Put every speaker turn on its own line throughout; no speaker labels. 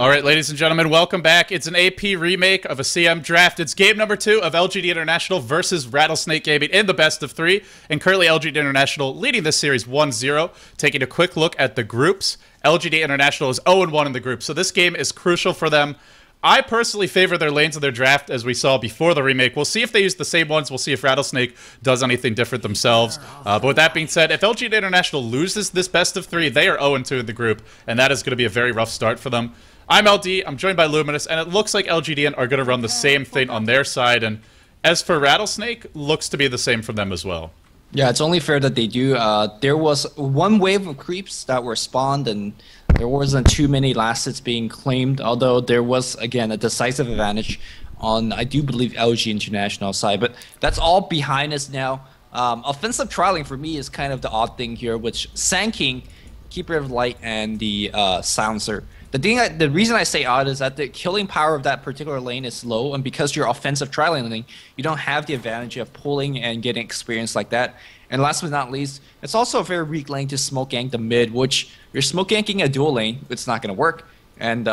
All right, ladies and gentlemen, welcome back. It's an AP remake of a CM draft. It's game number 2 of LGD International versus Rattlesnake Gaming in the best of 3. And currently LGD International leading this series 1-0. Taking a quick look at the groups, LGD International is 0-1 in the group. So this game is crucial for them. I personally favor their lanes in their draft, as we saw before the remake. We'll see if they use the same ones. We'll see if Rattlesnake does anything different themselves. But with that being said, if LGD International loses this best of 3, they are 0-2 in the group, and that is going to be a very rough start for them. I'm LD, I'm joined by Luminous, and it looks like LGD are going to run the same thing on their side, and as for Rattlesnake, looks to be the same for them as well.
Yeah, it's only fair that they do. There was one wave of creeps that were spawned, and there wasn't too many last hits being claimed, although there was, again, a decisive advantage on, I do believe, LG International side. But that's all behind us now. Offensive trialing, for me, is kind of the odd thing here, which Sand King, Keeper of Light, and the Silencer. The reason I say odd is that the killing power of that particular lane is low, and because you're offensive trialing lane, you don't have the advantage of pulling and getting experience like that. And last but not least, it's also a very weak lane to smoke gank the mid, which you're smoke ganking a dual lane, it's not going to work. And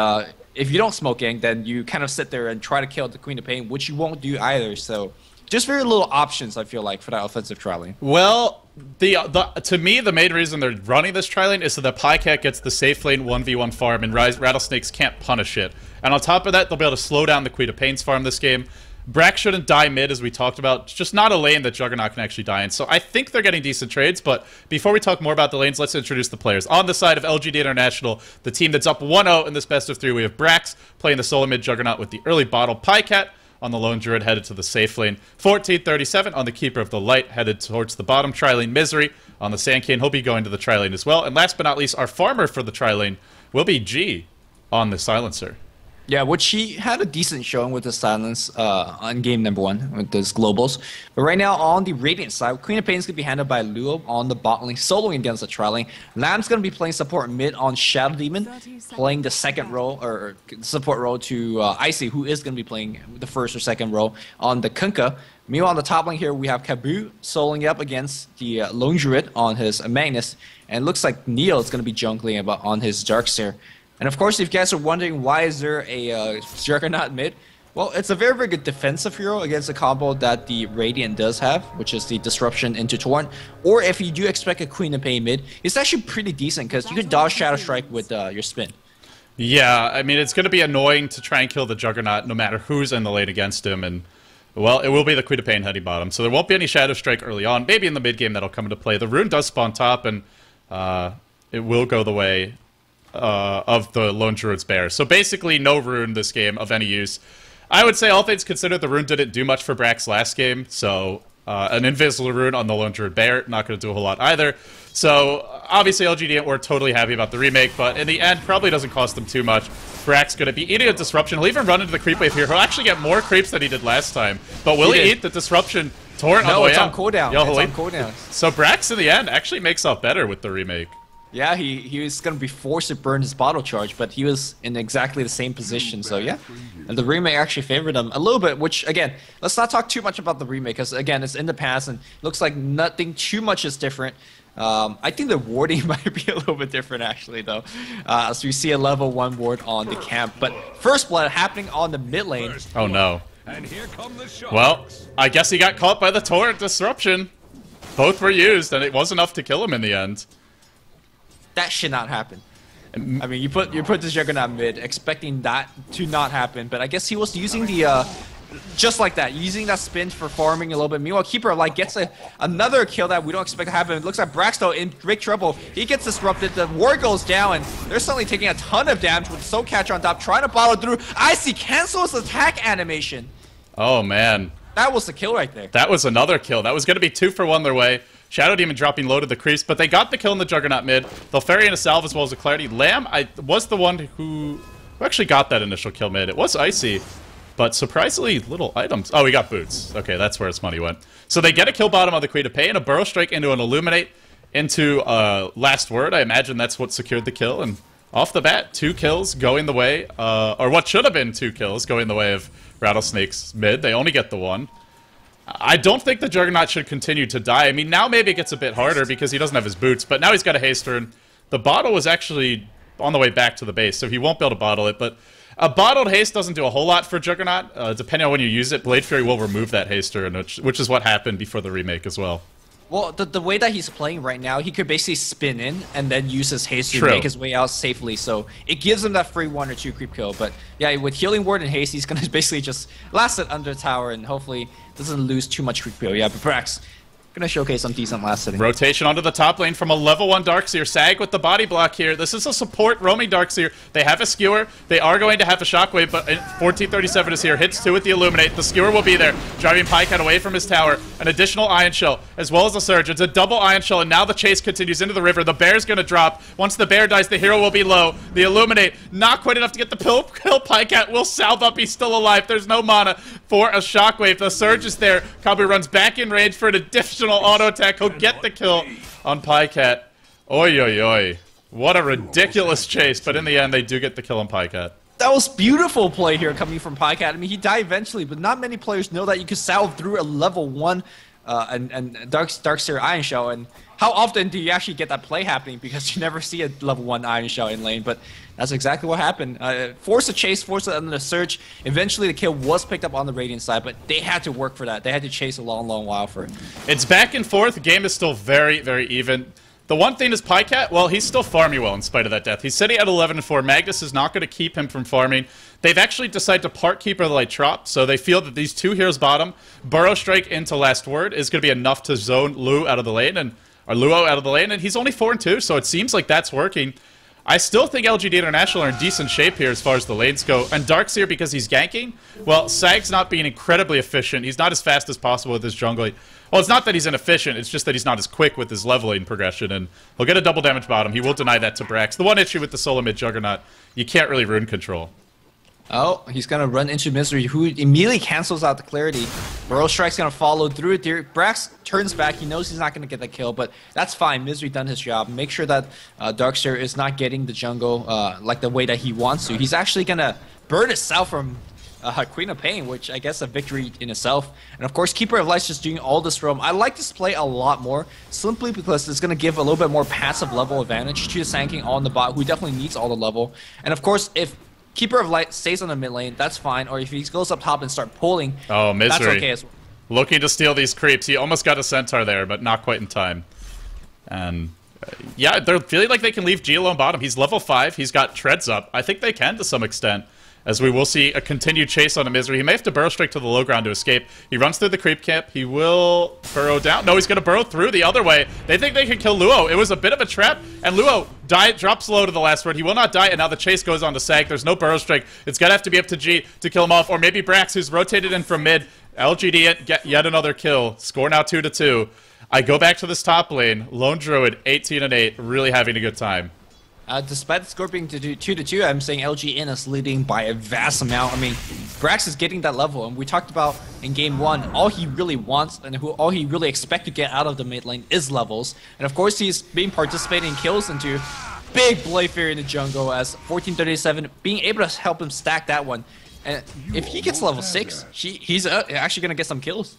if you don't smoke gank, then you kind of sit there and try to kill the Queen of Pain, which you won't do either. So just very little options, I feel like, for that offensive trialing.
Well, to me, the main reason they're running this trialing is so that Pycat gets the safe lane 1v1 farm and Rattlesnakes can't punish it. And on top of that, they'll be able to slow down the Queen of Pain's farm this game. Brax shouldn't die mid, as we talked about. It's just not a lane that Juggernaut can actually die in. So I think they're getting decent trades, but before we talk more about the lanes, let's introduce the players. On the side of LGD International, the team that's up 1-0 in this best of 3, we have Brax playing the solo mid Juggernaut with the early bottle. Pycat on the lone druid headed to the safe lane. 1437 on the Keeper of the Light headed towards the bottom. Tri-lane Misery on the Sand King. He'll be going to the tri-lane as well. And last but not least, our farmer for the tri-lane will be G on the Silencer.
Yeah, which he had a decent showing with the Silence on game number 1 with those globals. But right now on the Radiant side, Queen of Pain is going to be handled by Luo on the bot lane, soloing against the tri-lane. Lamb's going to be playing support mid on Shadow Demon, playing the second role, or support role to Icy, who is going to be playing the first or second role on the Kunkka. Meanwhile, on the top lane here, we have Kabu soloing up against the Lone Druid on his Magnus. And it looks like Neil is going to be jungling on his Darkseer. And of course, if you guys are wondering why is there a Juggernaut mid, well, it's a very, very good defensive hero against a combo that the Radiant does have, which is the Disruption into Torrent. Or if you do expect a Queen of Pain mid, it's actually pretty decent because you can dodge Shadow Strike with your spin.
Yeah, I mean, it's going to be annoying to try and kill the Juggernaut no matter who's in the lane against him. And, well, it will be the Queen of Pain heading bottom. So there won't be any Shadow Strike early on. Maybe in the mid game that'll come into play. The rune does spawn top, and it will go the way of the Lone Druid's Bear. So basically no rune this game of any use. I would say all things considered, the rune didn't do much for Brax last game, so an invisible rune on the Lone Druid Bear, not going to do a whole lot either. So obviously LGD weren't totally happy about the remake, but in the end probably doesn't cost them too much. Brax going to be eating a Disruption. He'll even run into the creep wave here. He'll actually get more creeps than he did last time. But will he eat the Disruption torrent on the way out?
No, it's on cooldown. It's on cooldown.
So Brax in the end actually makes up better with the remake.
Yeah, he was going to be forced to burn his bottle charge, but he was in exactly the same position, so yeah. And the remake actually favored him a little bit, which, again, let's not talk too much about the remake, because, again, it's in the past, and looks like nothing too much is different. I think the warding might be a little bit different, actually, though, as we see a level 1 ward on the camp. But First Blood happening on the mid lane.
Oh, no. Well, I guess he got caught by the Torrent Disruption. Both were used, and it was enough to kill him in the end.
That should not happen. I mean, you put this Juggernaut mid, expecting that to not happen, but I guess he was using the just like that, using that spin for farming a little bit. Meanwhile, Keeper of Light gets another kill that we don't expect to happen. It looks like Brax, though, in big trouble. He gets disrupted. The ward goes down, and they're suddenly taking a ton of damage with Soul Catcher on top, trying to bottle through. Icy cancels attack animation.
Oh man,
that was the kill right there.
That was another kill. That was going to be 2 for 1 their way. Shadow Demon dropping low to the creeps, but they got the kill in the Juggernaut mid. They'll ferry in a salve as well as a Clarity. Lamb was the one who actually got that initial kill mid. It was Icy, but surprisingly little items. Oh, we got boots. Okay, that's where his money went. So they get a kill bottom on the Queen of Pain, a Burrow Strike into an Illuminate, into Last Word. I imagine that's what secured the kill, and off the bat, 2 kills going the way, or what should have been 2 kills going the way of Rattlesnake's mid. They only get the 1. I don't think the Juggernaut should continue to die. I mean, now maybe it gets a bit harder because he doesn't have his boots, but now he's got a haste turn. The bottle was actually on the way back to the base, so he won't be able to bottle it. But a bottled haste doesn't do a whole lot for Juggernaut. Depending on when you use it, Blade Fury will remove that haster, which is what happened before the remake as well.
Well, the way that he's playing right now, he could basically spin in and then use his haste to
True.
make his way out safely. So it gives him that free 1 or 2 creep kill. But yeah, with Healing Ward and haste, he's going to basically just last it under tower and hopefully doesn't lose too much creep kill. Yeah, but Brax gonna showcase some decent last sitting.
Rotation onto the top lane from a level 1 Darkseer. Sag with the body block here. This is a support roaming Darkseer. They have a skewer. They are going to have a shockwave, but 1437 is here. Hits 2 with the Illuminate. The skewer will be there, driving Pycat away from his tower. An additional Ion Shell, as well as a Surge. It's a double Ion Shell, and now the chase continues into the river. The bear's gonna drop. Once the bear dies, the hero will be low. The Illuminate, not quite enough to get the kill. Pycat will salve up. He's still alive. There's no mana for a shockwave. The Surge is there. Kabu runs back in range for an additional auto attack. He'll get the kill on Pycat. Oi, oi, oi. What a ridiculous chase, but in the end, they do get the kill on Pycat.
That was beautiful play here coming from Pycat. I mean, he died eventually, but not many players know that you can salve through a level 1 and Darkseer Ion Shell. And how often do you actually get that play happening? Because you never see a level 1 Ion Shell in lane, but that's exactly what happened. Force a chase, force it under the Surge. Eventually, the kill was picked up on the Radiant side, but they had to work for that. They had to chase a long, long while for it.
It's back and forth. The game is still very, very even. The one thing is Pycat, well, he's still farming well in spite of that death. He's sitting at 11-4. Magnus is not going to keep him from farming. They've actually decided to part Keeper of the Light Trop, so they feel that these 2 heroes bottom, Burrow Strike into Last Word, is going to be enough to zone Luo out of the lane, and he's only 4-2, so it seems like that's working. I still think LGD International are in decent shape here as far as the lanes go. And Darkseer, because he's ganking, well, Sag's not being incredibly efficient. He's not as fast as possible with his jungling. Well, it's not that he's inefficient, it's just that he's not as quick with his leveling progression, and he'll get a double damage bottom. He will deny that to Brax. The one issue with the solo mid Juggernaut, you can't really rune control.
Oh, he's going to run into Misery, who immediately cancels out the Clarity. Burrow Strike's going to follow through it there. Brax turns back. He knows he's not going to get the kill, but that's fine. Misery done his job. Make sure that Darkseer is not getting the jungle like the way that he wants to. He's actually going to burn itself from Queen of Pain, which I guess a victory in itself. And of course, Keeper of Light's just doing all this roam. I like this play a lot more, simply because it's going to give a little bit more passive level advantage to the Sand King on the bot, who definitely needs all the level. And of course, if Keeper of Light stays on the mid lane, that's fine. Or if he goes up top and start pulling,
oh, Misery.
That's okay as well.
Looking to steal these creeps. He almost got a Centaur there, but not quite in time. And yeah, they're feeling like they can leave G alone bottom. He's level 5. He's got treads up. I think they can to some extent, as we will see a continued chase on a Misery. He may have to burrow straight to the low ground to escape. He runs through the creep camp. He will burrow down. No, he's going to burrow through the other way. They think they can kill Luo. It was a bit of a trap, and Luo drops low to the Last Word. He will not die, and now the chase goes on to Sag. There's no burrow strike. It's going to have to be up to G to kill him off, or maybe Brax, who's rotated in from mid. LGD get yet another kill. Score now 2-2. I go back to this top lane. Lone Druid, 18-8, really having a good time.
Despite the score being 2-2, I'm saying LGN is leading by a vast amount. I mean, Brax is getting that level, and we talked about in game 1, all he really wants and all he really expects to get out of the mid lane is levels. And of course, he's been participating in kills into big Blade Fury in the jungle as 1437, being able to help him stack that one. And if he gets level 6, he's actually going to get some kills.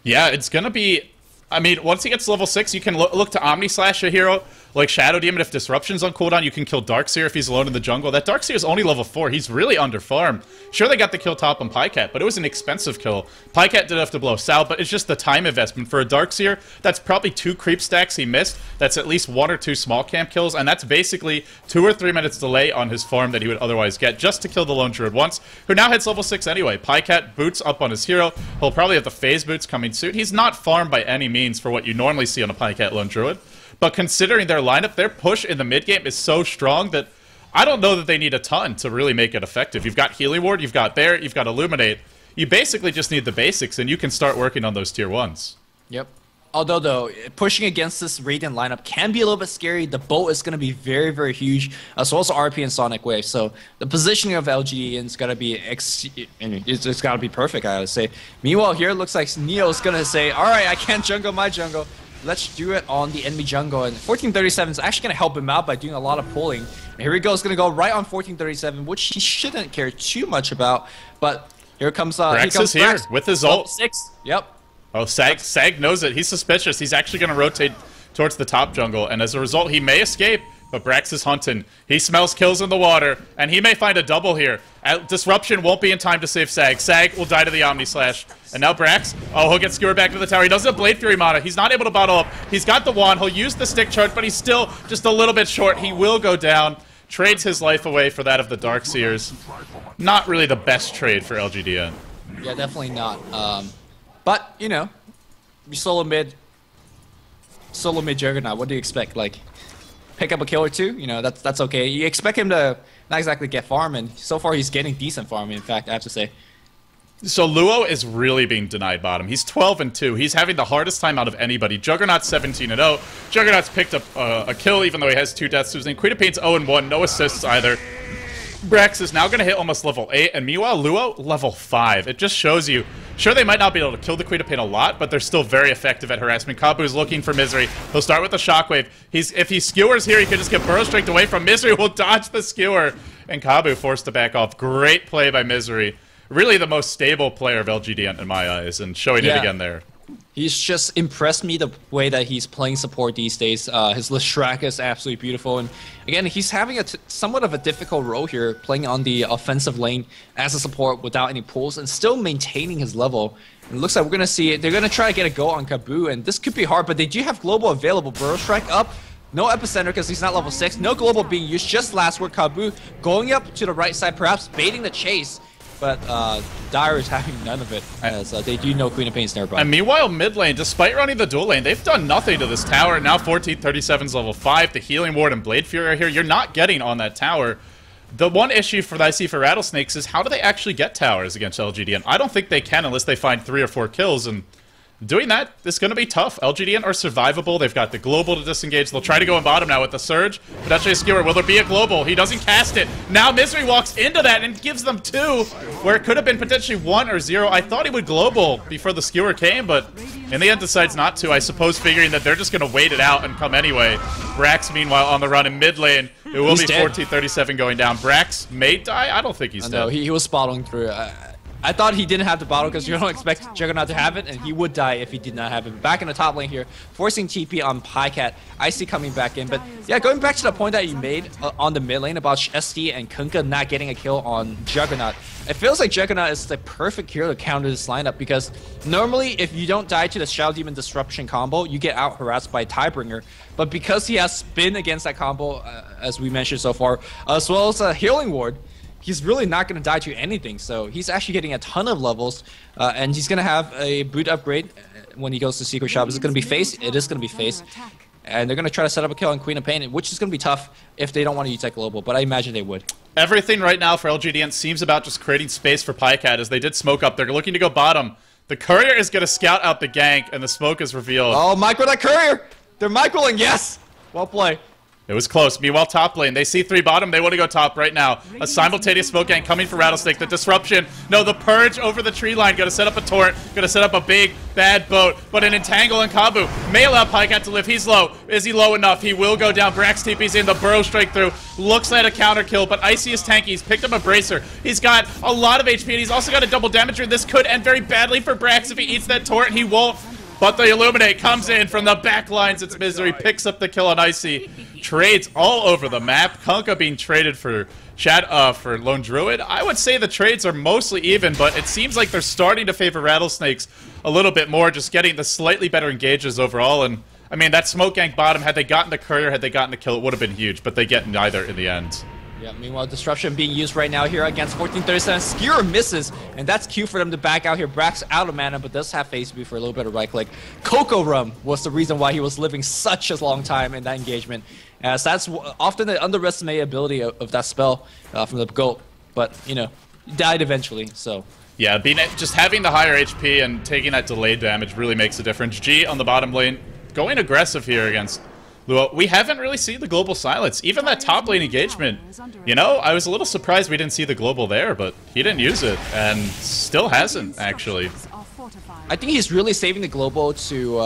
Yeah, it's going to be... I mean, once he gets level 6, you can look to Omni Slash a hero like Shadow Demon. If Disruption's on cooldown, you can kill Darkseer if he's alone in the jungle. That Darkseer is only level 4. He's really under-farmed. Sure, they got the kill top on Pycat, but it was an expensive kill. Pycat did have to blow Sal, but it's just the time investment. For a Darkseer, that's probably 2 creep stacks he missed. That's at least 1 or 2 small camp kills, and that's basically 2 or 3 minutes delay on his farm that he would otherwise get just to kill the Lone Druid once, who now hits level 6 anyway. Pycat boots up on his hero. He'll probably have the phase boots coming soon. He's not farmed by any means for what you normally see on a Pycat Lone Druid. But considering their lineup, their push in the mid game is so strong that I don't know that they need a ton to really make it effective. You've got Healing Ward, you've got Bear, you've got Illuminate. You basically just need the basics, and you can start working on those tier 1s.
Yep. Although, though, pushing against this Radiant lineup can be a little bit scary. The boat is going to be very, very huge, as well as RP and Sonic Wave. So the positioning of LGD is going to be it's got to be perfect, I would say. Meanwhile, here it looks like Neo's going to say, all right, I can't jungle my jungle. Let's do it on the enemy jungle. And 1437 is actually going to help him out by doing a lot of pulling. And here he goes, going to go right on 1437, which he shouldn't care too much about. But here comes
Brax is here with his ult.
6. Yep.
Oh, Sag knows it. He's suspicious. He's actually going to rotate towards the top jungle, and as a result, he may escape, but Brax is hunting. He smells kills in the water, and he may find a double here. Disruption won't be in time to save Sag. Sag will die to the Omni Slash. And now Brax, oh, he'll get skewered back to the tower. He doesn't have Blade Fury mana. He's not able to bottle up. He's got the wand. He'll use the stick charge, but he's still just a little bit short. He will go down. Trades his life away for that of the Darkseers. Not really the best trade for LGD.int.
Yeah, definitely not. But, you know, you solo mid Juggernaut, what do you expect? Like, pick up a kill or two? You know, that's okay. You expect him to not exactly get farm, and so far he's getting decent farm, in fact, I have to say.
So Luo is really being denied bottom. He's 12-2. He's having the hardest time out of anybody. Juggernaut's 17-0. Juggernaut's picked up a kill, even though he has 2 deaths to his name. Queen of Pain's 0-1. No assists either. Brax is now going to hit almost level 8, and meanwhile, Luo, level 5. It just shows you, sure, they might not be able to kill the Queen of Pain a lot, but they're still very effective at harassment. Kabu's looking for Misery. He'll start with the Shockwave. If he skewers here, he can just get Burrow Striked away from Misery. Will dodge the skewer, and Kabu forced to back off. Great play by Misery. Really the most stable player of LGD.int in my eyes, and showing it again there.
He's just impressed me the way that he's playing support these days. His Lishrak is absolutely beautiful, and again, he's having somewhat of a difficult role here, playing on the offensive lane as a support without any pulls, and still maintaining his level. It looks like we're gonna see it. They're gonna try to get a go on Kabu, and this could be hard, but they do have global available. Burrow Strike up. No epicenter because he's not level 6. No global being used. Just last word, Kabu going up to the right side, perhaps baiting the chase. But Dire is having none of it, as they do know Queen of Pain's nearby.
And meanwhile, mid lane, despite running the dual lane, they've done nothing to this tower. Now 1437's level 5. The Healing Ward and Blade Fury are here. You're not getting on that tower. The one issue that I see for Rattlesnakes is how do they actually get towers against LGD.int? I don't think they can unless they find 3 or 4 kills, and doing that is going to be tough. LGD.int are survivable. They've got the global to disengage. They'll try to go in bottom now with the Surge. Potentially a skewer. Will there be a global? He doesn't cast it. Now Misery walks into that and gives them 2, where it could have been potentially 1 or 0. I thought he would global before the skewer came, but in the end decides not to, I suppose figuring that they're just going to wait it out and come anyway. Brax, meanwhile, on the run in mid lane. It will be 1437 going down. Brax may die? I don't think he's dead.
No, he was spotting through. I thought he didn't have the bottle because you don't expect Juggernaut to have it, and he would die if he did not have it. Back in the top lane here, forcing TP on Pycat. Icy coming back in, but yeah, going back to the point that you made on the mid lane about SD and Kunkka not getting a kill on Juggernaut. It feels like Juggernaut is the perfect hero to counter this lineup because normally if you don't die to the Shadow Demon Disruption combo, you get out harassed by Tidebringer. But because he has spin against that combo, as we mentioned so far, as well as a Healing Ward, he's really not going to die to anything, so he's actually getting a ton of levels, and he's going to have a boot upgrade when he goes to Secret Shop. Is it going to be face? It is going to be face. And they're going to try to set up a kill on Queen of Pain, which is going to be tough if they don't want to use that global, but I imagine they would.
Everything right now for LGD.int seems about just creating space for Pycat as they did smoke up. They're looking to go bottom. The Courier is going to scout out the gank, and the smoke is revealed.
Oh, micro that Courier! They're microing, yes! Well played.
It was close. Meanwhile, top lane, they see 3 bottom. They want to go top right now. A simultaneous smoke gang coming for Rattlesnake. The disruption. No, the purge over the tree line. Going to set up a torrent. Going to set up a big, bad boat. But an entangle in Kabu may allow Pycat to live. He's low. Is he low enough? He will go down. Brax TP's in. The Burrow Strike through. Looks like a counter kill, but Icy is tanky. He's picked up a Bracer. He's got a lot of HP, and he's also got a double damager. This could end very badly for Brax if he eats that torrent. He won't. But the Illuminate comes in from the back lines. It's Misery. Picks up the kill on Icy. Trades all over the map. Kunkka being traded for Lone Druid. I would say the trades are mostly even, but it seems like they're starting to favor Rattlesnakes a little bit more, just getting the slightly better engages overall. And I mean, that smoke gank bottom, had they gotten the Courier, had they gotten the kill, it would have been huge, but they get neither in the end.
Yeah, meanwhile, Disruption being used right now here against 1437. Skewer misses, and that's cue for them to back out here. Brax out of mana, but does have face B for a little bit of right click. Coco Rum was the reason why he was living such a long time in that engagement, as that's often the underestimated ability of that spell from the GOAT, but, you know, died eventually, so...
Yeah, just having the higher HP and taking that delayed damage really makes a difference. G on the bottom lane, going aggressive here against Luo. We haven't really seen the global silence. Even that top lane engagement, you know, I was a little surprised we didn't see the global there, but he didn't use it, and still hasn't, actually.
I think he's really saving the global to...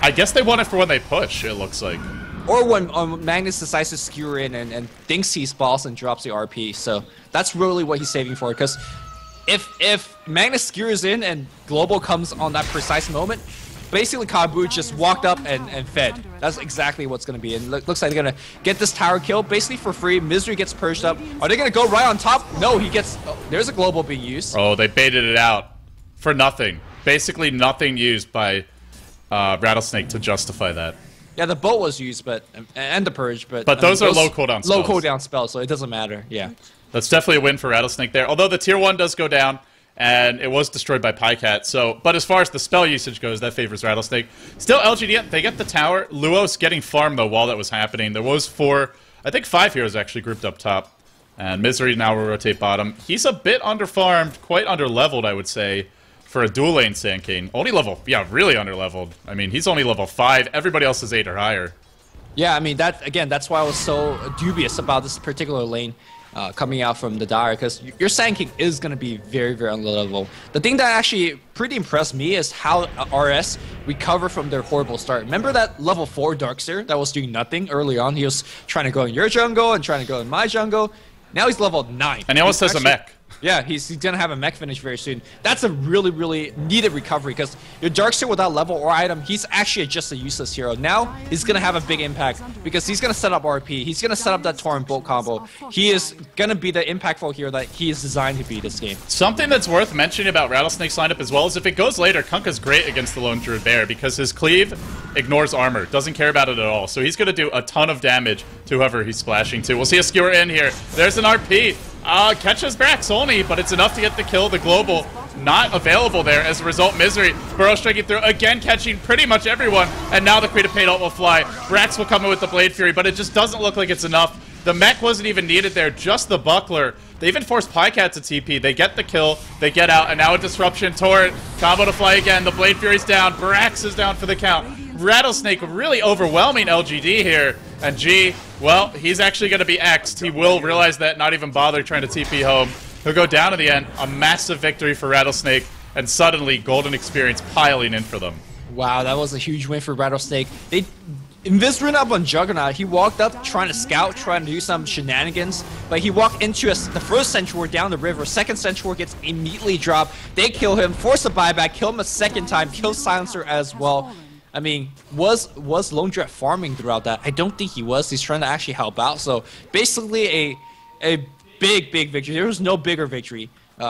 I guess they want it for when they push, it looks like.
Or when Magnus decides to skewer in and thinks he's boss and drops the RP, so that's really what he's saving for, because if Magnus skewers in and global comes on that precise moment, basically Kabu just walked up and fed. That's exactly what's going to be. And looks like they're going to get this tower kill basically for free. Misery gets purged up. Are they going to go right on top? No, he gets... Oh, there's a global being used.
Oh, they baited it out for nothing. Basically nothing used by Rattlesnake to justify that.
Yeah, the boat was used, and the purge, but
those are low cooldown spells.
Low cooldown spells, so it doesn't matter. Yeah,
that's definitely a win for Rattlesnake there. Although the tier 1 does go down, and it was destroyed by Pycat. So, but as far as the spell usage goes, that favors Rattlesnake. Still, LGD, they get the tower. Luos getting farmed though while that was happening. There was 5 heroes actually grouped up top, and Misery now will rotate bottom. He's a bit underfarmed, quite underleveled, I would say. For a dual lane Sand King. Only level, yeah, really underleveled. I mean, he's only level 5. Everybody else is 8 or higher.
Yeah, I mean, that's why I was so dubious about this particular lane coming out from the Dire, because your Sand King is going to be very, very underleveled. The thing that actually pretty impressed me is how RS recovered from their horrible start. Remember that level 4 Darkseer that was doing nothing early on? He was trying to go in your jungle and trying to go in my jungle. Now he's level 9.
And he almost has a mech.
Yeah, he's going to have a mech finish very soon. That's a really, really needed recovery because your Darkseer without level or item, he's actually just a useless hero. Now, he's going to have a big impact because he's going to set up RP. He's going to set up that Torrent Bolt combo. He is going to be the impactful hero that he is designed to be this game.
Something that's worth mentioning about Rattlesnake's lineup as well is if it goes later, Kunkka's great against the Lone Druid Bear because his cleave ignores armor, doesn't care about it at all. So he's going to do a ton of damage to whoever he's splashing to. We'll see a skewer in here. There's an RP. Catches Brax only, but it's enough to get the kill. The global not available there. As a result, Misery burrow striking through again, catching pretty much everyone. And now the Queen of Pain ult will fly. Brax will come in with the Blade Fury, but it just doesn't look like it's enough. The mech wasn't even needed there, just the buckler. They even forced Pycat to TP. They get the kill, they get out, and now a disruption. Torrent, combo to fly again. The Blade Fury's down. Brax is down for the count. Rattlesnake really overwhelming LGD here. And G, well, he's actually going to be X'd. He will realize that, not even bother trying to TP home. He'll go down in the end. A massive victory for Rattlesnake, and suddenly golden experience piling in for them.
Wow, that was a huge win for Rattlesnake. Invis ran up on Juggernaut. He walked up trying to scout, trying to do some shenanigans, but he walked into the first Sentry down the river. Second Sentry gets immediately dropped. They kill him, force a buyback, kill him a second time, kill Silencer as well. I mean, was Lone Druid farming throughout that? I don't think he was. He's trying to actually help out. So basically a big victory. There was no bigger victory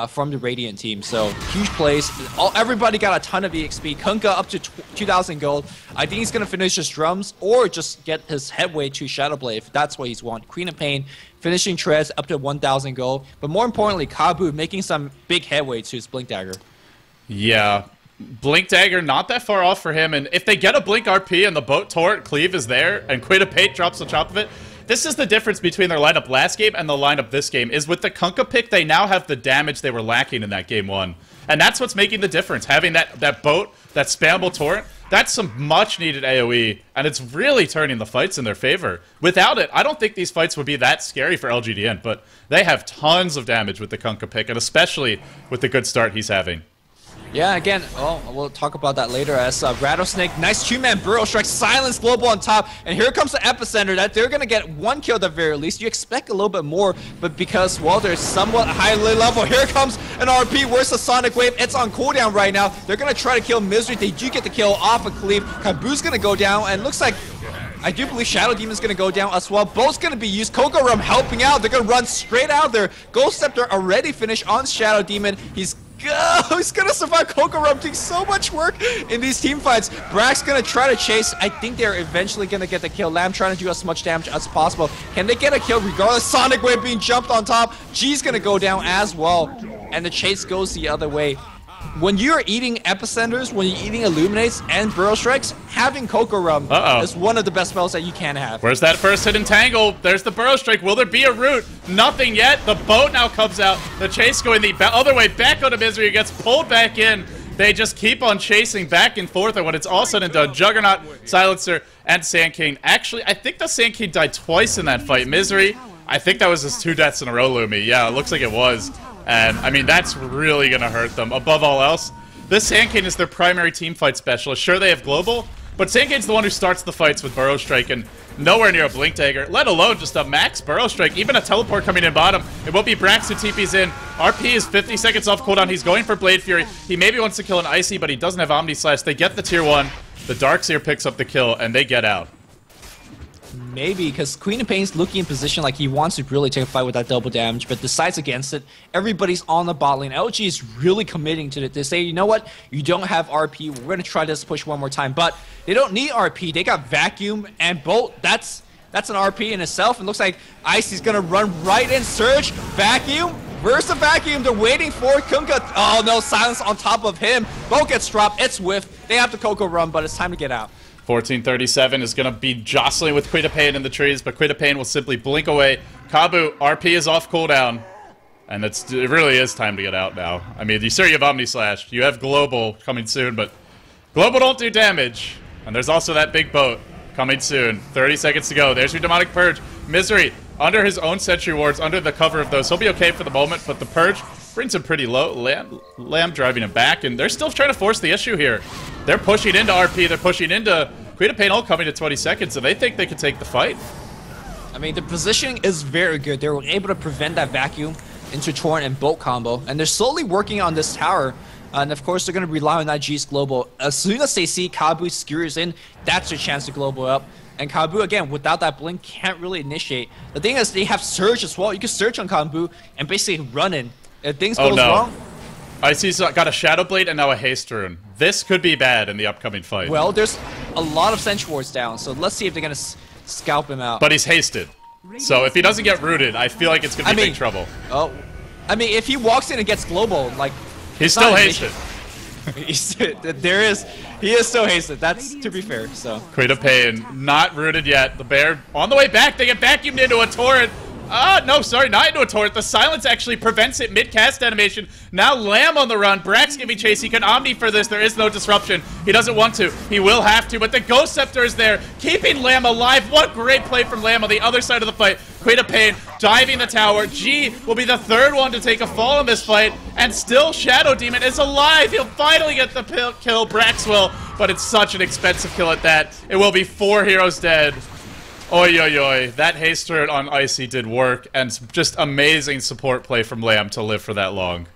from the Radiant team. So huge plays. Everybody got a ton of EXP. Kunkka up to 2,000 gold. I think he's going to finish his drums or just get his headway to Shadowblade if that's what he's want. Queen of Pain finishing treads up to 1,000 gold. But more importantly, Kabu making some big headway to his Blink Dagger.
Yeah. Blink Dagger not that far off for him, and if they get a Blink RP and the boat Torrent cleave is there and Queen of Pain drops on top of it, this is the difference between their lineup last game and the lineup this game, is with the Kunkka pick, they now have the damage they were lacking in that game 1. And that's what's making the difference. Having that boat, that spammable Torrent, that's some much needed AoE, and it's really turning the fights in their favor. Without it, I don't think these fights would be that scary for LGD.int, but they have tons of damage with the Kunkka pick, and especially with the good start he's having.
Yeah, again, we'll talk about that later as Rattlesnake, nice 2-man burrow strike, silence global on top, and here comes the epicenter that they're going to get 1 kill at the very least. You expect a little bit more, but because, well, they're somewhat highly level, here comes an RP, where's the Sonic Wave? It's on cooldown right now. They're going to try to kill Misery. They do get the kill off of Cleave. Kabu's going to go down, and looks like I do believe Shadow Demon's going to go down as well. Both's going to be used. Coco Rum helping out. They're going to run straight out there. Ghost Scepter already finished on Shadow Demon. He's gonna survive. Coco Rum doing so much work in these team fights. Brack's gonna try to chase. I think they're eventually gonna get the kill. Lamb trying to do as much damage as possible. Can they get a kill regardless? Sonic Wave being jumped on top. G's gonna go down as well. And the chase goes the other way. When you're eating Epicenters, when you're eating Illuminates and Burrow Strikes, having Coco Rum is one of the best spells that you can have.
Where's that first hit entangle? There's the Burrow Strike. Will there be a root? Nothing yet. The boat now comes out. The chase going the other way. Back onto Misery. Gets pulled back in. They just keep on chasing back and forth, and when it's all said and done, Juggernaut, Silencer, and Sand King. Actually, I think the Sand King died twice in that fight. Misery, I think that was his 2 deaths in a row, Lumi. Yeah, it looks like it was. And, I mean, that's really going to hurt them. Above all else, this Sand King is their primary team fight specialist. Sure, they have Global, But Sankane's the one who starts the fights with Burrow Strike, and nowhere near a Blink Dagger, let alone just a max Burrow Strike. Even a Teleport coming in bottom. It won't be Brax who TP's in. RP is 50 seconds off cooldown. He's going for Blade Fury. He maybe wants to kill an Icy, but he doesn't have Omni Slash. They get the tier 1. The Darkseer picks up the kill, and they get out.
Maybe, because Queen of Pain's looking in position like he wants to really take a fight with that double damage, but decides against it. Everybody's on the bot lane. LG is really committing to it. They say, you know what? You don't have RP. We're going to try this push one more time. But they don't need RP. They got Vacuum and Bolt. That's an RP in itself. It looks like Icy's going to run right in. Surge. Vacuum. Where's the Vacuum? They're waiting for Kunkka. Oh, no. Silence on top of him. Bolt gets dropped. It's whiff. They have the Coco run, but it's time to get out.
1437 is going to be jostling with Queen of Pain in the trees, but Queen of Pain will simply blink away. Kabu, RP is off cooldown, and it really is time to get out now. I mean, you have Omni Slash, you have Global coming soon, but Global don't do damage. And there's also that big boat coming soon. 30 seconds to go. There's your Demonic Purge. Misery, under his own Sentry Wards, under the cover of those. He'll be okay for the moment, but the Purge brings him pretty low. Lamb driving him back, and they're still trying to force the issue here. They're pushing into RP, they're pushing into Queen of Pain all coming to 20 seconds, and they think they can take the fight.
I mean, the positioning is very good. They were able to prevent that Vacuum into Torrent and Bolt combo, and they're slowly working on this tower. And of course, they're going to rely on that G's global. As soon as they see Kabu skewers in, that's their chance to global up. And Kabu, again, without that blink, can't really initiate. The thing is, they have Surge as well. You can Surge on Kabu and basically run in. If things goes wrong...
Icy's got a Shadow Blade and now a Haste Rune. This could be bad in the upcoming fight.
Well, there's a lot of Sentry Wards down, so let's see if they're going to scalp him out.
But he's hasted. So if he doesn't get rooted, I feel like it's going to be big trouble.
Oh, I mean, if he walks in and gets global, like...
He's still hasted.
He is still hasted. That's to be fair. So
Queen of Pain not rooted yet. The bear on the way back. They get vacuumed into a torrent. No, sorry, not into a torrent. The silence actually prevents it mid-cast animation. Now Lamb on the run. Brax giving chase. He can Omni for this. There is no disruption. He doesn't want to. He will have to, but the Ghost Scepter is there, keeping Lamb alive. What great play from Lamb on the other side of the fight. Queen of Pain diving the tower. G will be the third one to take a fall in this fight, and still Shadow Demon is alive. He'll finally get the kill. Brax will, but it's such an expensive kill at that. It will be 4 heroes dead. Oi, oi, oi. That haste turret on Icy did work, and just amazing support play from Lamb to live for that long.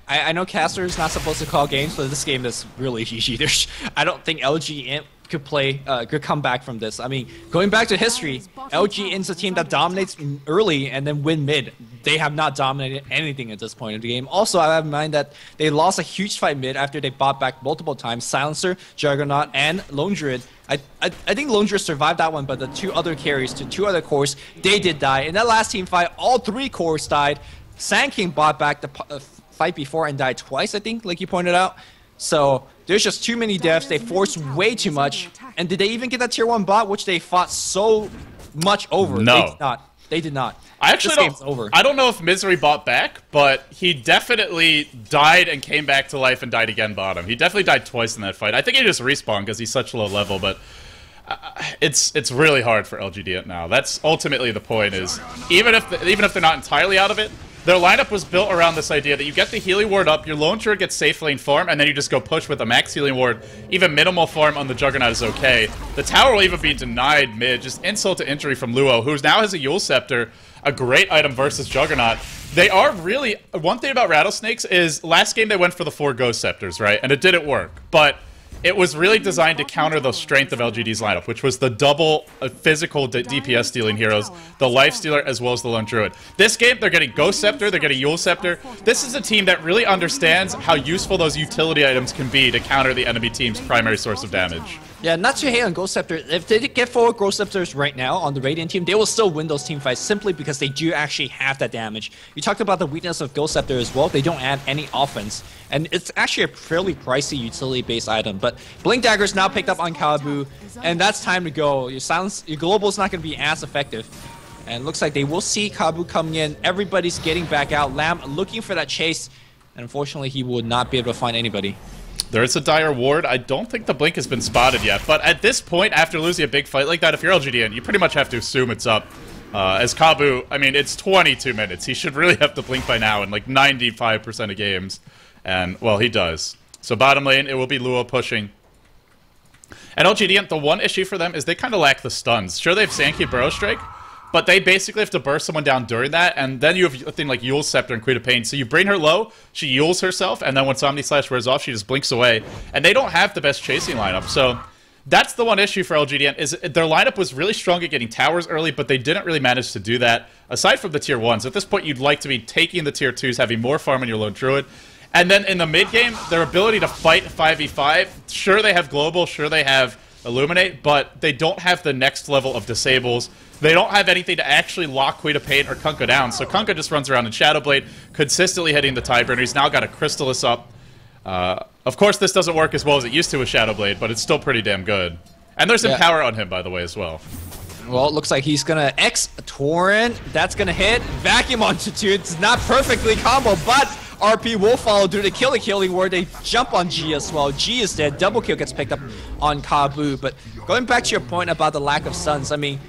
I know Caster is not supposed to call games, but this game is really GG. I don't think LG.int could come back from this. I mean, going back to history, LG.int's a team that dominates early and then win mid. They have not dominated anything at this point in the game. Also, I have in mind that they lost a huge fight mid after they bought back multiple times. Silencer, Juggernaut, and Lone Druid. I think Lone Druid survived that one, but the 2 other carries to 2 other cores, they did die. In that last team fight, all 3 cores died. Sand King bought back the fight before and died twice, I think, like you pointed out. So there's just too many deaths. They forced way too much. And did they even get that tier 1 bot, which they fought so much over?
No.
They did not. They did not.
I actually I don't know if Misery bought back, but he definitely died and came back to life and died again bottom. He definitely died twice in that fight. I think he just respawned because he's such low level, but it's really hard for LGD now. That's ultimately the point, is even if they're not entirely out of it, their lineup was built around this idea that you get the healing ward up, your Lone Druid gets safe lane farm, and then you just go push with a max healing ward. Even minimal farm on the Juggernaut is okay. The tower will even be denied mid. Just insult to injury from Luo, who now has a Yule Scepter, a great item versus Juggernaut. They are really... One thing about Rattlesnakes is last game they went for the 4 Ghost Scepters, right? And it didn't work. But it was really designed to counter the strength of LGD's lineup, which was the double physical DPS stealing heroes, the Life Stealer, as well as the Lone Druid. This game, they're getting Ghost Scepter, they're getting Yule Scepter. This is a team that really understands how useful those utility items can be to counter the enemy team's primary source of damage.
Yeah, not to hate on Ghost Scepter. If they get 4 Ghost Scepters right now on the Radiant team, they will still win those team fights simply because they do actually have that damage. You talked about the weakness of Ghost Scepter as well. They don't add any offense. And it's actually a fairly pricey utility-based item. But Blink Dagger is now picked up on Kalabu, and that's time to go. Your Global is not going to be as effective. And it looks like they will see Kalabu coming in. Everybody's getting back out. Lamb looking for that chase. And unfortunately, he would not be able to find anybody.
There is a dire ward. I don't think the blink has been spotted yet, but at this point, after losing a big fight like that, if you're LGD.int, you pretty much have to assume it's up. As Kabu, I mean, it's 22 minutes. He should really have to blink by now in like 95% of games. And, well, he does. So bottom lane, it will be Luo pushing. And LGD.int, the one issue for them is they kind of lack the stuns. Sure, they have Sankey Burrow Strike, but they basically have to burst someone down during that, and then you have a thing like Yule's Scepter and Queen of Pain. So you bring her low, she Yules herself, and then once Omni Slash wears off, she just blinks away. And they don't have the best chasing lineup, so that's the one issue for LGD.int, is their lineup was really strong at getting towers early, but they didn't really manage to do that, aside from the tier 1s. At this point, you'd like to be taking the tier 2s, having more farm on your lone druid. And then in the mid game, their ability to fight 5v5, sure they have Global, sure they have Illuminate, but they don't have the next level of disables. They don't have anything to actually lock Queen of Pain or Kunkka down, so Kunkka just runs around in Shadowblade, consistently hitting the Tideburner. He's now got a Crystallis up. Of course, this doesn't work as well as it used to with Shadowblade, but it's still pretty damn good. And there's Empower on him, by the way, as well.
Well, it looks like he's gonna X Torrent. That's gonna hit. Vacuum onto 2. It's not perfectly combo, but RP will follow through to kill the killing where they jump on G as well. G is dead. Double kill gets picked up on Kabu. But going back to your point about the lack of stuns, I mean,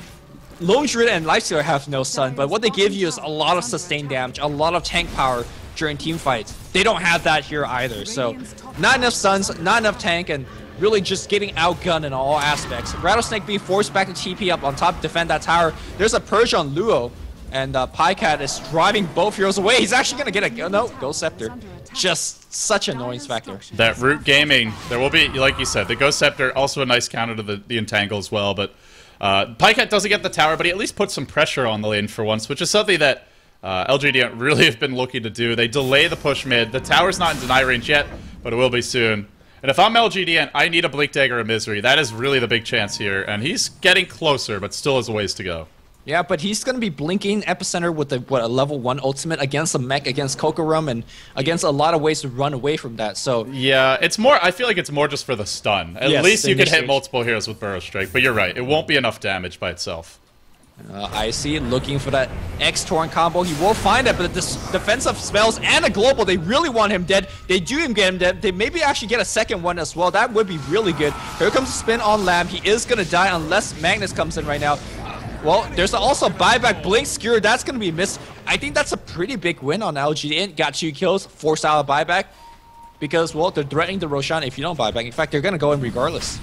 Lone Druid and Lifestealer have no stun, but what they give you is a lot of sustained damage, a lot of tank power during team fights. They don't have that here either, so not enough stuns, not enough tank, and really just getting outgunned in all aspects. Rattlesnake being forced back to TP up on top, defend that tower. There's a Purge on Luo, and Pycat is driving both heroes away. He's actually going to get a no, Ghost Scepter. Just such a noise factor.
That Root Gaming, there will be, like you said, the Ghost Scepter, also a nice counter to the Entangle as well, but Pycat doesn't get the tower, but he at least puts some pressure on the lane for once, which is something that LGD really have been looking to do. They delay the push mid. The tower's not in deny range yet, but it will be soon. And if I'm LGD, I need a Blink Dagger or Misery. That is really the big chance here, and he's getting closer, but still has a ways to go.
Yeah, but he's going to be blinking Epicenter with a level 1 ultimate against a mech, against Kokorum, and against a lot of ways to run away from that. So
yeah, it's more. I feel like it's more just for the stun. At least you can hit multiple heroes with Burrow Strike, but you're right. It won't be enough damage by itself.
Icy looking for that X-Torrent combo. He will find it, but the defensive spells and a global, they really want him dead. They do get him dead. They maybe actually get a second one as well. That would be really good. Here comes the spin on Lamb. He is going to die unless Magnus comes in right now. Well, there's also buyback Blink Skewer. That's going to be missed. I think that's a pretty big win on LGD. Got 2 kills, forced out a buyback. Because, well, they're threatening the Roshan if you don't buyback. In fact, they're going to go in regardless.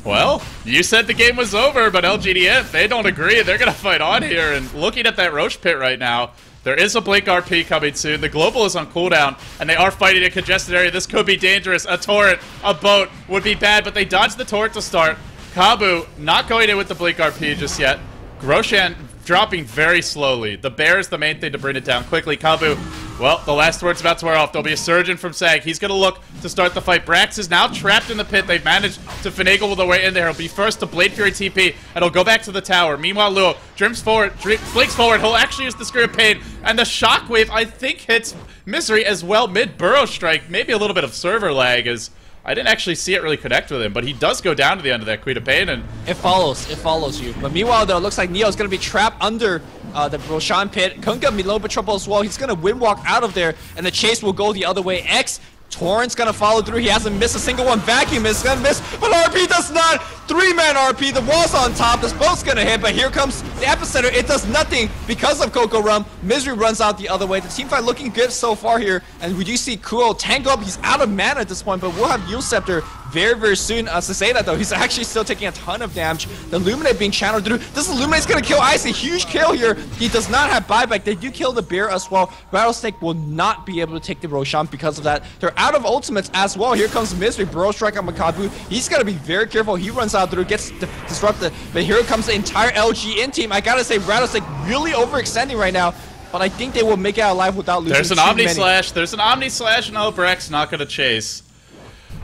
Well, you said the game was over, but LGD, they don't agree. They're going to fight on here. And looking at that Roche pit right now, there is a Blink RP coming soon. The Global is on cooldown, and they are fighting a congested area. This could be dangerous. A Torrent, a boat would be bad, but they dodged the Torrent to start. Kabu not going in with the Blink RP just yet. Roshan dropping very slowly. The bear is the main thing to bring it down quickly. Kabu, well, the last word's about to wear off. There'll be a Surgeon from Sag. He's going to look to start the fight. Brax is now trapped in the pit. They've managed to finagle their way in there. He'll be first to Blade Fury TP, and he'll go back to the tower. Meanwhile, Luo blinks forward. He'll actually use the Screw of Pain, and the Shockwave, I think, hits Misery as well. Mid-Burrow Strike. Maybe a little bit of server lag as I didn't actually see it really connect with him, but he does go down to the end of that Queen of Pain, and
it follows you. But meanwhile, though, it looks like Neo's going to be trapped under the Roshan pit. Kunkka be a little bit trouble as well. He's going to windwalk out of there, and the chase will go the other way. X Torrent's gonna follow through. He hasn't missed a single one. Vacuum is gonna miss, but RP does not. 3-man RP. The wall's on top. This boat's gonna hit, but here comes the epicenter. It does nothing because of Coco Rum. Misery runs out the other way. The team fight looking good so far here, and we do see Kuo tank up. He's out of mana at this point, but we'll have Yule Scepter very, very soon. To say that though, he's actually still taking a ton of damage. The Illuminate being channeled through. This Illuminate's gonna kill Ice. A huge kill here. He does not have buyback. They do kill the bear as well. Rattlesnake will not be able to take the Roshan because of that. They're out of ultimates as well. Here comes Misery. Burrow Strike on Makabu. He's gonna be very careful. He runs out through, gets disrupted. But here comes the entire LGD.int team. I gotta say, Rattlesnake really overextending right now. But I think they will make it out alive without losing.
There's an Omni Slash. There's an Omni Slash. No, Breck's not gonna chase.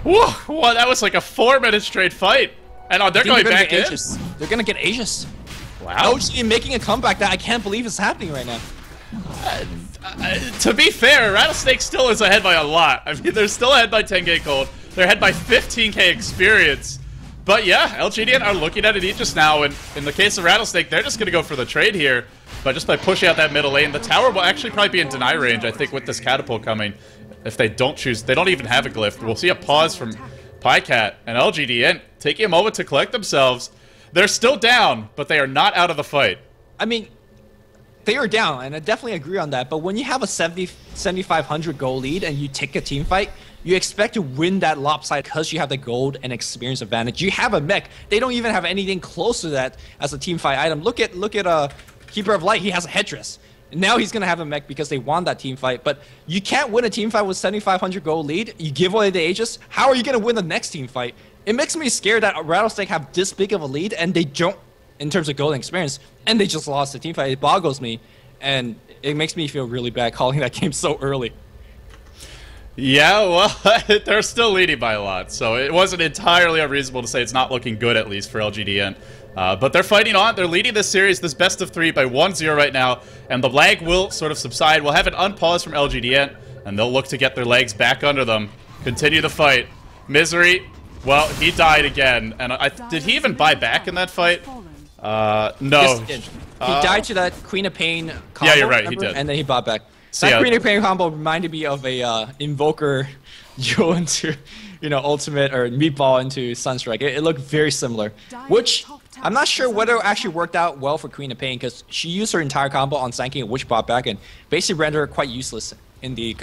Whoa, that was like a 4-minute straight fight. And they're going back in.
They're going to get Aegis.
Wow.
LG making a comeback that I can't believe is happening right now.
To be fair, Rattlesnake still is ahead by a lot. I mean, they're still ahead by 10k gold. They're ahead by 15k experience. But yeah, LGD are looking at it just now. And in the case of Rattlesnake, they're just going to go for the trade here. But just by pushing out that middle lane, the tower will actually probably be in deny range, I think, with this catapult coming. If they don't choose, they don't even have a glyph. We'll see a pause from Pycat and LGD taking a moment to collect themselves. They're still down, but they are not out of the fight.
I mean, they are down, and I definitely agree on that. But when you have a 7,500 goal lead and you take a team fight, you expect to win that lopside because you have the gold and experience advantage. You have a mech. They don't even have anything close to that as a team fight item. Look at Keeper of Light. He has a headdress. Now he's going to have a mech because they won that team fight. But you can't win a team fight with 7,500 gold lead. You give away the Aegis. How are you going to win the next team fight? It makes me scared that Rattlesnake have this big of a lead and they don't, in terms of gold and experience, and they just lost the team fight. It boggles me, and it makes me feel really bad calling that game so early.
Yeah, well, they're still leading by a lot, so it wasn't entirely unreasonable to say it's not looking good, at least for LGD.int. But they're fighting on. They're leading this series, this best of 3, by 1-0 right now, and the lag will sort of subside. We'll have an unpause from LGD.int, and they'll look to get their legs back under them. Continue the fight. Misery, well, he died again, and did he even buy back in that fight? No.
Yes, he did. He died to that Queen of Pain combo.
Yeah, you're right,
remember?
he did.
And then he bought back.
So,
that
yeah.
Queen of Pain combo reminded me of a Invoker duel into, Ultimate or Meatball into Sunstrike. It looked very similar, which I'm not sure whether it actually worked out well for Queen of Pain because she used her entire combo on Sanking, which bought back, and basically rendered her quite useless in the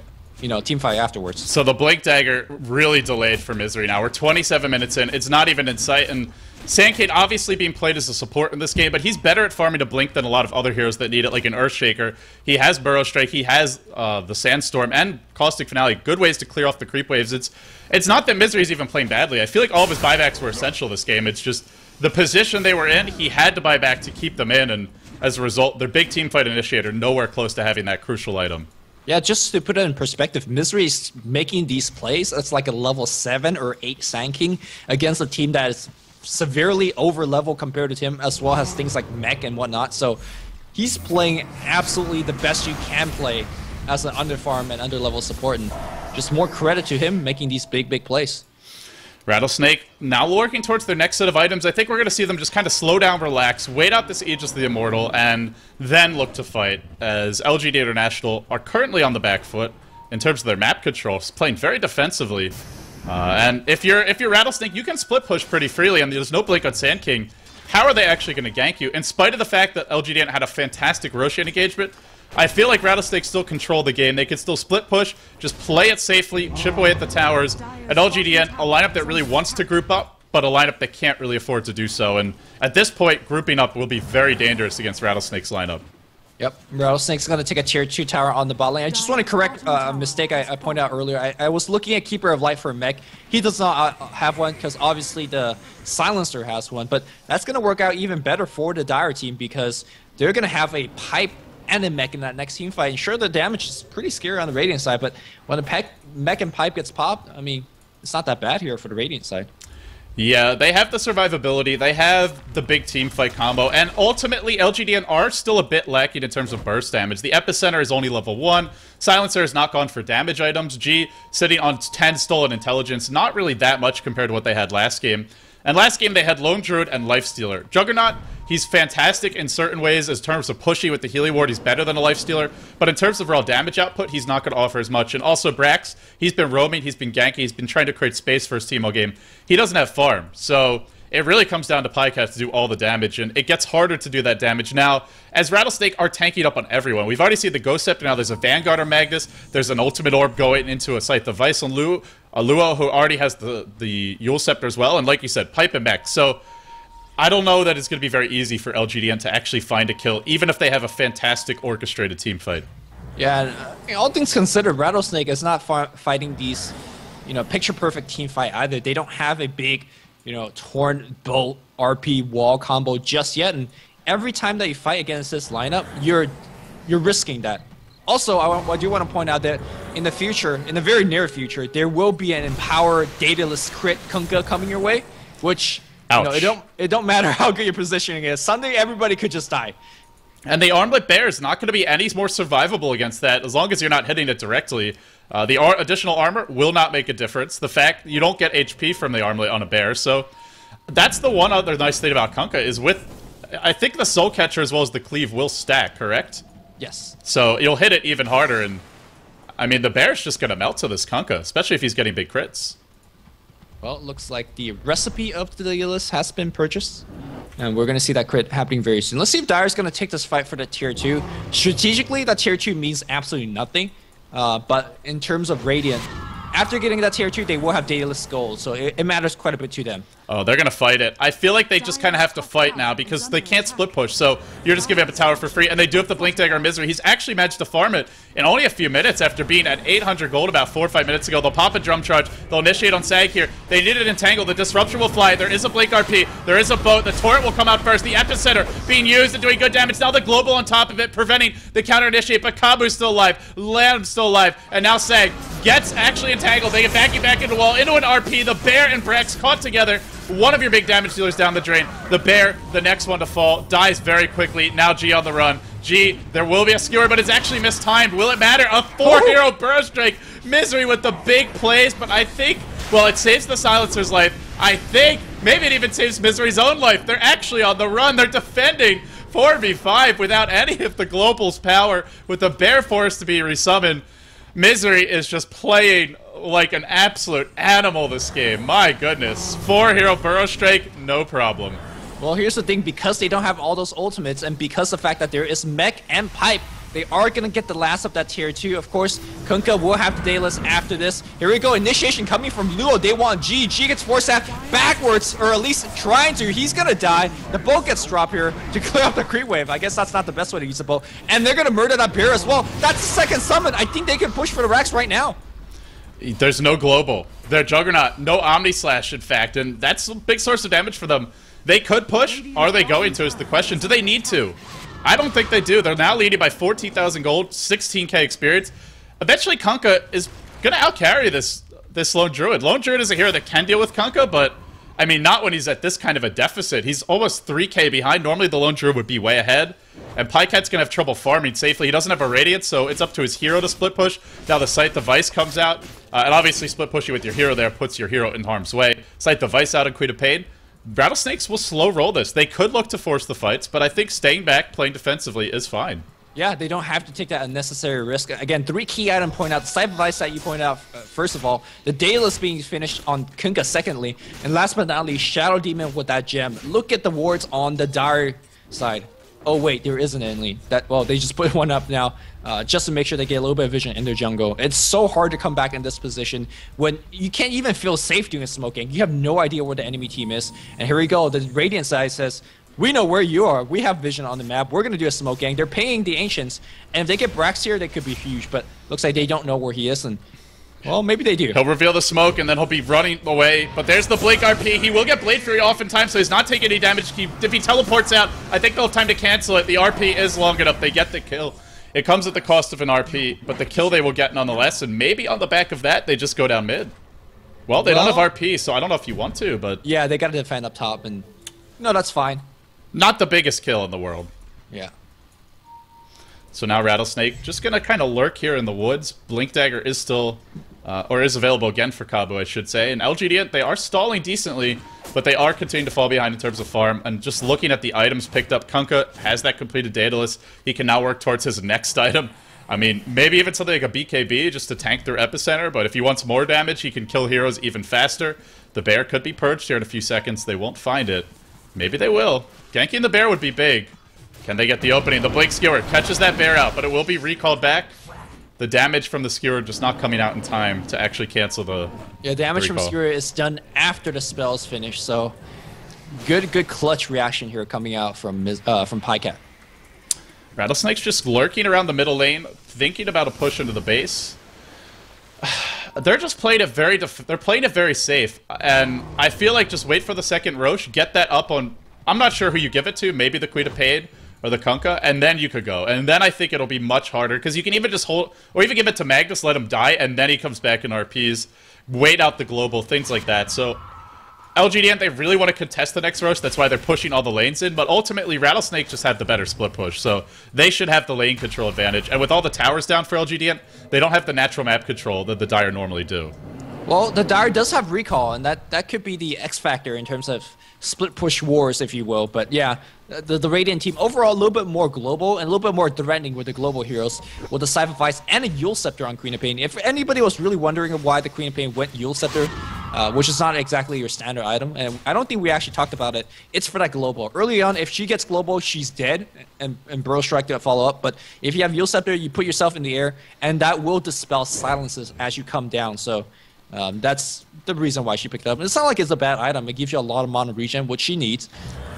team fight afterwards.
So the Blink Dagger really delayed for Misery now. We're 27 minutes in. It's not even in sight, and Sandcade obviously being played as a support in this game, but he's better at farming a Blink than a lot of other heroes that need it, like an Earthshaker. He has Burrow Strike, he has the Sandstorm, and Caustic Finale. Good ways to clear off the creep waves. It's not that Misery's even playing badly. I feel like all of his buybacks were essential this game. It's just the position they were in, he had to buy back to keep them in, and as a result, their big team fight initiator nowhere close to having that crucial item.
Yeah, just to put it in perspective, Misery is making these plays. It's like a level 7 or 8 Sand against a team that is severely over level compared to him, as well as things like mech and whatnot. So he's playing absolutely the best you can play as an underfarm and underlevel support, and just more credit to him making these big plays.
Rattlesnake now working towards their next set of items. I think we're going to see them just kind of slow down, relax, wait out this Aegis of the Immortal, and then look to fight, as LGD International are currently on the back foot in terms of their map controls, playing very defensively. And if you're Rattlesnake, you can split push pretty freely, and there's no Blink on Sand King. How are they actually going to gank you? In spite of the fact that LGD had a fantastic Roshan engagement, I feel like Rattlesnake still control the game. They can still split push, just play it safely, chip away at the towers. And LGD, a lineup that really wants to group up, but a lineup that can't really afford to do so. And at this point, grouping up will be very dangerous against Rattlesnake's lineup.
Yep, Rattlesnake's going to take a tier 2 tower on the bot lane. I just want to correct a mistake I pointed out earlier. I was looking at Keeper of Light for a mech. He does not have one because obviously the Silencer has one, but that's going to work out even better for the Dire team because they're going to have a pipe and a mech in that next team fight. And sure, the damage is pretty scary on the Radiant side, but when a mech and pipe gets popped, I mean, it's not that bad here for the Radiant side.
Yeah, they have the survivability, they have the big team fight combo, and ultimately LGD are still a bit lacking in terms of burst damage. The Epicenter is only level 1, Silencer has not gone for damage items, G sitting on 10 stolen intelligence, not really that much compared to what they had last game. And last game they had Lone Druid and Lifestealer. Juggernaut, he's fantastic in certain ways in terms of pushy with the Healing Ward, he's better than a Lifestealer, but in terms of raw damage output, he's not going to offer as much. And also Brax, he's been roaming, he's been ganking, he's been trying to create space for his team all game. He doesn't have farm, so it really comes down to Pycat to do all the damage, and it gets harder to do that damage now, as Rattlesnake are tanking up on everyone. We've already seen the Ghost Scepter, now there's a Vanguard or Magnus, there's an Ultimate Orb going into a Scythe of Vice on Luo, who already has the Yule Scepter as well, and like you said, pipe and mech. So I don't know that it's going to be very easy for LGD to actually find a kill, even if they have a fantastic orchestrated team fight. Yeah,
all things considered, Rattlesnake is not fighting these, picture-perfect team fight either. They don't have a big, Torn Bolt RP wall combo just yet, and every time that you fight against this lineup, you're risking that. Also, I do want to point out that in the future, in the very near future, there will be an Empower Dataless crit Kunkka coming your way, which it don't matter how good your positioning is. Sunday, everybody could just die.
And the Armlet Bear is not going to be any more survivable against that, as long as you're not hitting it directly. The additional armor will not make a difference. The fact you don't get HP from the Armlet on a Bear, so that's the one other nice thing about Kunkka is I think the Soul Catcher as well as the Cleave will stack, correct?
Yes.
So you'll hit it even harder, and I mean, the Bear's just going to melt to this Kunkka, especially if he's getting big crits.
Well, it looks like the recipe of the Dataless has been purchased, and we're going to see that crit happening very soon. Let's see if Dire's going to take this fight for the tier 2. Strategically, that tier 2 means absolutely nothing, but in terms of Radiant, after getting that tier 2, they will have Daedalus Gold, so it matters quite a bit to them.
Oh, they're going to fight it. I feel like they just kind of have to fight now because they can't split push, so you're just giving up a tower for free, and they do have the Blink Dagger Misery. He's actually managed to farm it in only a few minutes after being at 800 gold about 4 or 5 minutes ago. They'll pop a Drum Charge. They'll initiate on Sag here. They need it Entangle. The Disruption will fly. There is a Blink RP. There is a boat. The Torrent will come out first. The Epicenter being used and doing good damage. Now the Global on top of it, preventing the counter initiate, but Kabu's still alive. Lamb's still alive, and now Sag gets actually entangled. They get back into the wall, into an RP. The Bear and Brex caught together. One of your big damage dealers down the drain. The Bear, the next one to fall, dies very quickly. Now G on the run. G, there will be a skewer, but it's actually mistimed. Will it matter? A 4-hero Burst Drake. Misery with the big plays, but I think, well, it saves the Silencer's life. I think maybe it even saves Misery's own life. They're actually on the run. They're defending 4v5 without any of the Global's power, with the Bear forced to be resummoned. Misery is just playing like an absolute animal this game. My goodness. 4-hero Burrow Strike, no problem.
Well, here's the thing. Because they don't have all those ultimates, and because the fact that there is Mech and Pipe, they are going to get the last of that tier 2. Of course, Kunkka will have the Daedalus after this. Here we go. Initiation coming from Luo. They want G. G gets forced out backwards, or at least trying to. He's going to die. The boat gets dropped here to clear up the creep wave. I guess that's not the best way to use the boat. And they're going to murder that bear as well. That's the second summon. I think they can push for the Rex right now.
There's no Global. They're Juggernaut. No Omni Slash, in fact, and that's a big source of damage for them. They could push. Are they going to is the question. Do they need to? I don't think they do. They're now leading by 14,000 gold, 16k experience. Eventually, Kunkka is going to outcarry this Lone Druid. Lone Druid is a hero that can deal with Kunkka, but, I mean, not when he's at this kind of a deficit. He's almost 3k behind. Normally, the Lone Druid would be way ahead. And Pycat's going to have trouble farming safely. He doesn't have a Radiance, so it's up to his hero to split push. Now the Sight Device comes out. And obviously, split pushing with your hero there puts your hero in harm's way. Sight Device out in Queen of Pain. Rattlesnakes will slow roll this. They could look to force the fights, but I think staying back, playing defensively is fine.
Yeah, they don't have to take that unnecessary risk. Again, 3 key items point out. The Sight Device that you point out, first of all. The Daedalus being finished on Kunkka, secondly. And last but not least, Shadow Demon with that gem. Look at the wards on the Dire side. Oh wait, there isn't any. Well, they just put one up now, just to make sure they get a little bit of vision in their jungle. It's so hard to come back in this position when you can't even feel safe doing smoking. You have no idea where the enemy team is. And here we go. The Radiant side says, we know where you are. We have vision on the map. We're gonna do a smoke gang. They're paying the Ancients, and if they get Brax here, they could be huge. But looks like they don't know where he is, and well, maybe they do.
He'll reveal the smoke, and then he'll be running away. But there's the Blink RP. He will get Blade Fury oftentimes, so he's not taking any damage. If he teleports out, I think they'll have time to cancel it. The RP is long enough. They get the kill. It comes at the cost of an RP, but the kill they will get nonetheless. And maybe on the back of that, they just go down mid. Well, they don't have RP, so I don't know if you want to, but...
Yeah, they got to defend up top, and... No, that's fine.
Not the biggest kill in the world.
Yeah.
So now Rattlesnake just going to kind of lurk here in the woods. Blink Dagger is still... or is available again for Kabu, I should say. And LGD.int, they are stalling decently, but they are continuing to fall behind in terms of farm. And just looking at the items picked up, Kunkka has that completed Daedalus. He can now work towards his next item. I mean, maybe even something like a BKB just to tank their Epicenter, but if he wants more damage, he can kill heroes even faster. The Bear could be purged here in a few seconds. They won't find it. Maybe they will. Ganking the Bear would be big. Can they get the opening? The Blink Skewer catches that Bear out, but it will be recalled back. The damage from the Skewer just not coming out in time to actually cancel the
damage from Skewer is done after the spell is finished, so good clutch reaction here coming out from Pycat.
Rattlesnake's just lurking around the middle lane, thinking about a push into the base. They're just playing it very safe, and I feel like just wait for the second Roche, get that up on... I'm not sure who you give it to, maybe the Queen of Pain or the Kunkka, and then you could go. And then I think it'll be much harder, because you can even just hold... Or even give it to Magnus, let him die, and then he comes back in RPs, wait out the global, things like that. So... LGD.int, they really want to contest the next Roche, that's why they're pushing all the lanes in, but ultimately Rattlesnake just had the better split push, so they should have the lane control advantage. And with all the towers down for LGD.int, they don't have the natural map control that the Dire normally do.
Well, the Dire does have recall, and that could be the X factor in terms of split push wars, if you will. But yeah, the Radiant team overall a little bit more global and a little bit more threatening with the global heroes, with the Scythe of Ice and a Yule Scepter on Queen of Pain. If anybody was really wondering why the Queen of Pain went Yule Scepter, which is not exactly your standard item, and I don't think we actually talked about it, it's for that global. Early on, if she gets global, she's dead, and Burrow Strike to follow up. But if you have Yule Scepter, you put yourself in the air, and that will dispel silences as you come down. So That's the reason why she picked it up. It's not like it's a bad item. It gives you a lot of mono regen, which she needs.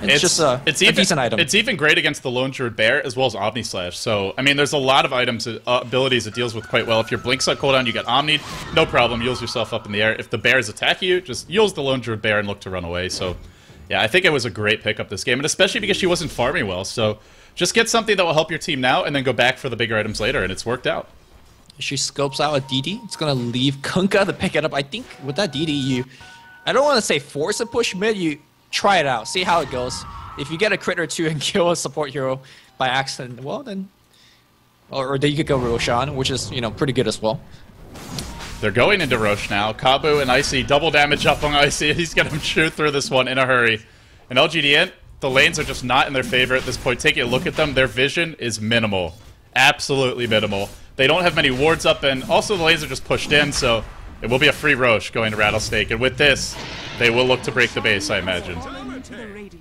It's just a decent item.
It's even great against the Lone Druid Bear as well as Omni Slash. So, I mean, there's a lot of items, abilities it deals with quite well. If your Blink's on cooldown, you get Omni'd, no problem, yields yourself up in the air. If the bear is attacking you, just yields the Lone Druid Bear and look to run away. So, yeah, I think it was a great pickup this game, and especially because she wasn't farming well. So, just get something that will help your team now, and then go back for the bigger items later, and it's worked out.
She scopes out a DD. It's going to leave Kunkka to pick it up. I think with that DD, I don't want to say force a push mid, you try it out, see how it goes. If you get a crit or two and kill a support hero by accident, well then... Or then you could go Roshan, which is, you know, pretty good as well.
They're going into Rosh now. Kabu and Icy, double damage up on Icy. He's going to shoot through this one in a hurry. And LGD.int, the lanes are just not in their favor at this point. Taking a look at them, their vision is minimal. Absolutely minimal. They don't have many wards up, and also the lanes are just pushed in, so it will be a free Rosh going to Rattlesnake. And with this, they will look to break the base, I imagine.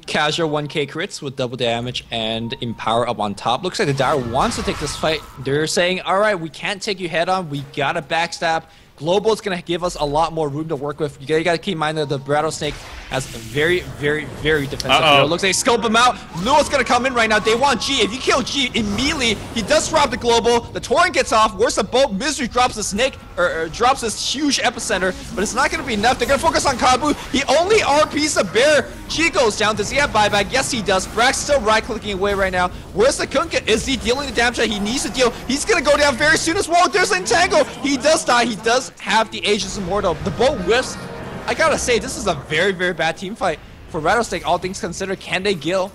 Casual 1k crits with double damage and Empower up on top. Looks like the Dire wants to take this fight. They're saying, alright, we can't take you head on. We gotta backstab. Global is going to give us a lot more room to work with. You got to keep in mind that the Rattlesnake has a very, very, very defensive hero. Looks like they scope him out. Luo's going to come in right now. They want G. If you kill G immediately, he does drop the Global. The Torrent gets off. Worse than both, Misery drops the Snake, or drops this huge epicenter, but it's not going to be enough. They're going to focus on Kabu. He only RPs the Bear. G goes down. Does he have buyback? Yes, he does. Brax still right-clicking away right now. Where's the Kunkka? Is he dealing the damage that he needs to deal? He's going to go down very soon as well. There's an Entangle. He does die. He does have the Aegis Immortal. The bolt whiffs. I gotta say, this is a very, very bad team fight for Rattlesnake, all things considered. Can they kill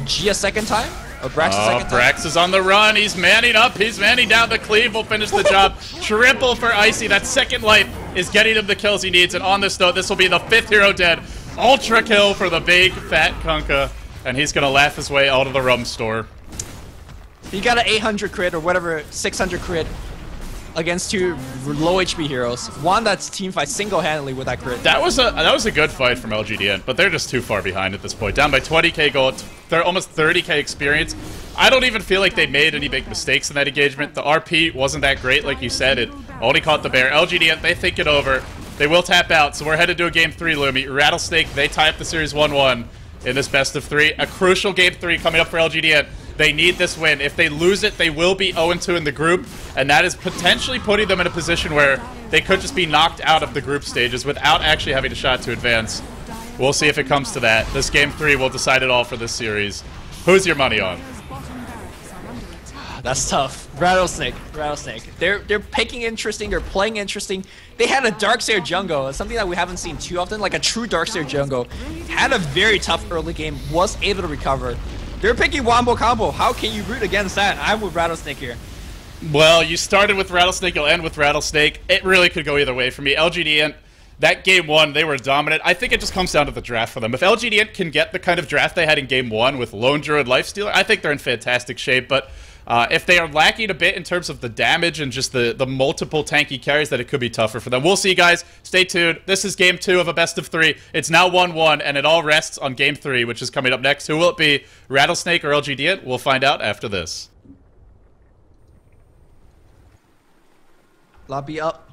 G a second time? Or Brax a second time?
Brax is on the run. He's manning up. He's manning down. The cleave will finish the job. Triple for Icy. That second life is getting him the kills he needs. And on this note, this will be the 5th hero dead. Ultra kill for the big, fat Kunkka. And he's gonna laugh his way out of the rum store.
He got an 800 crit or whatever, 600 crit against 2 low HP heroes. Won that team fight single-handedly with that crit.
That was a good fight from LGD.int, but they're just too far behind at this point. Down by 20k gold, they're almost 30k experience. I don't even feel like they made any big mistakes in that engagement. The RP wasn't that great, like you said. It only caught the bear. LGD.int, they think it over. They will tap out, so we're headed to a game 3, Lumi. Rattlesnake, they tie up the series 1-1 in this best of 3. A crucial game 3 coming up for LGD.int. They need this win. If they lose it, they will be 0-2 in the group, and that is potentially putting them in a position where they could just be knocked out of the group stages without actually having a shot to advance. We'll see if it comes to that. This game 3 will decide it all for this series. Who's your money on?
That's tough. Rattlesnake. They're picking interesting. They're playing interesting. They had a Darkseer jungle, something that we haven't seen too often, like a true Darkseer jungle. Had a very tough early game, was able to recover. They're picking Wombo Combo. How can you root against that? I'm with Rattlesnake here.
Well, you started with Rattlesnake, you'll end with Rattlesnake. It really could go either way for me. LGD.int, that game 1, they were dominant. I think it just comes down to the draft for them. If LGD.int can get the kind of draft they had in game 1 with Lone Druid Lifestealer, I think they're in fantastic shape. But if they are lacking a bit in terms of the damage and just the multiple tanky carries, that it could be tougher for them. We'll see, guys. Stay tuned. This is game 2 of a best of 3. It's now 1-1, and it all rests on game 3, which is coming up next. Who will it be? Rattlesnake or LGD.int? We'll find out after this.
Lobby up.